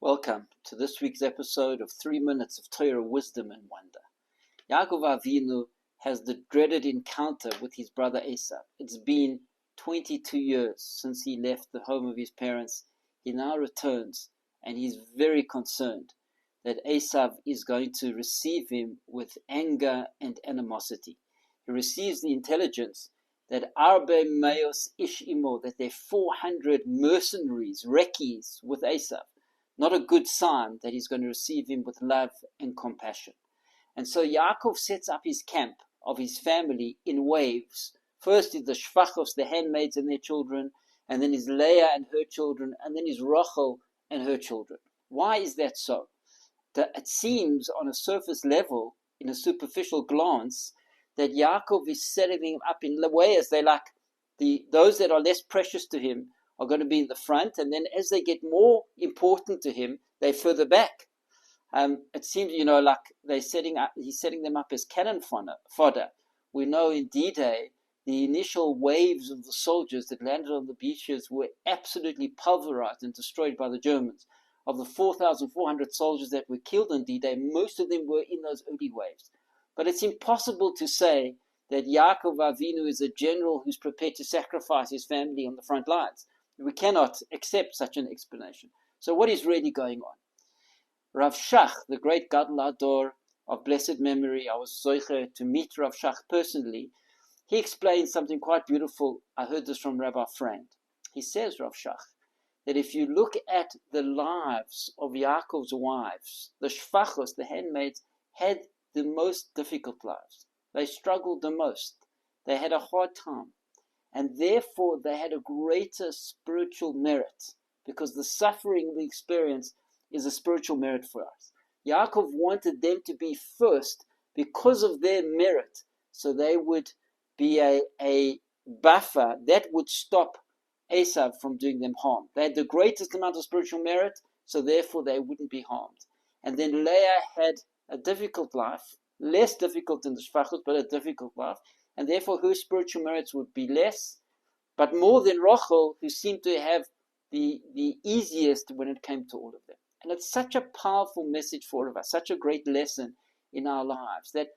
Welcome to this week's episode of 3 Minutes of Torah Wisdom and Wonder. Yaakov Avinu has the dreaded encounter with his brother Esav. It's been 22 years since he left the home of his parents. He now returns and he's very concerned that Esav is going to receive him with anger and animosity. He receives the intelligence that Arbe Meos Ish Imo, that there are 400 mercenaries, reckies with Esav. Not a good sign that he's going to receive him with love and compassion. And so Yaakov sets up his camp of his family in waves. First is the Shvachos, the handmaids and their children, and then is Leah and her children, and then is Rachel and her children. Why is that so? It seems on a surface level, in a superficial glance, that Yaakov is setting them up in ways they like those that are less precious to him are going to be in the front, and then as they get more important to him, they're further back. It seems, like he's setting them up as cannon fodder. We know in D-Day, the initial waves of the soldiers that landed on the beaches were absolutely pulverized and destroyed by the Germans. Of the 4,400 soldiers that were killed on D-Day, most of them were in those early waves. But it's impossible to say that Yaakov Avinu is a general who's prepared to sacrifice his family on the front lines. We cannot accept such an explanation. So what is really going on? Rav Shach, the great Gadol Ador of blessed memory, I was zoicher to meet Rav Shach personally. He explains something quite beautiful. I heard this from Rabbi Friend. He says, Rav Shach, that if you look at the lives of Yaakov's wives, the Shvachos, the handmaids, had the most difficult lives. They struggled the most. They had a hard time. And therefore they had a greater spiritual merit, because the suffering we experience is a spiritual merit for us. Yaakov wanted them to be first because of their merit, so they would be a buffer that would stop Esav from doing them harm. They had the greatest amount of spiritual merit, so therefore they wouldn't be harmed. And then Leah had a difficult life, less difficult than the Shvachot, but a difficult life. And therefore her spiritual merits would be less, but more than Rachel, who seemed to have the easiest when it came to all of them. And it's such a powerful message for all of us, such a great lesson in our lives, that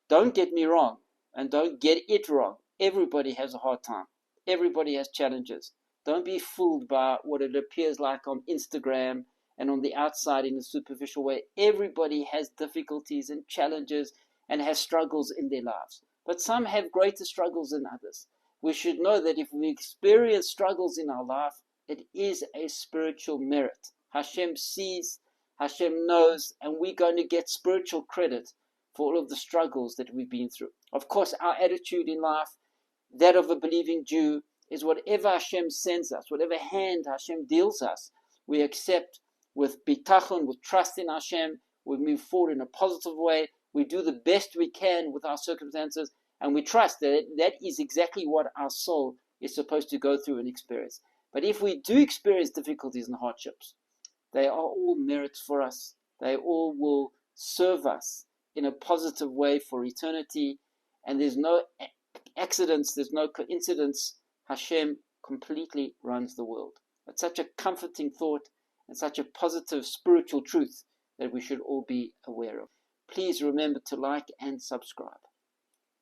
don't get me wrong, and don't get it wrong. Everybody has a hard time. Everybody has challenges. Don't be fooled by what it appears like on Instagram and on the outside in a superficial way. Everybody has difficulties and challenges and has struggles in their lives. But some have greater struggles than others. We should know that if we experience struggles in our life, it is a spiritual merit. Hashem sees, Hashem knows, and we're going to get spiritual credit for all of the struggles that we've been through. Of course, our attitude in life, that of a believing Jew, is whatever Hashem sends us, whatever hand Hashem deals us, we accept with bitachon, with trust in Hashem. We move forward in a positive way. We do the best we can with our circumstances, and we trust that that is exactly what our soul is supposed to go through and experience. But if we do experience difficulties and hardships, they are all merits for us. They all will serve us in a positive way for eternity. And there's no accidents, there's no coincidence. Hashem completely runs the world. It's such a comforting thought and such a positive spiritual truth that we should all be aware of. Please remember to like and subscribe.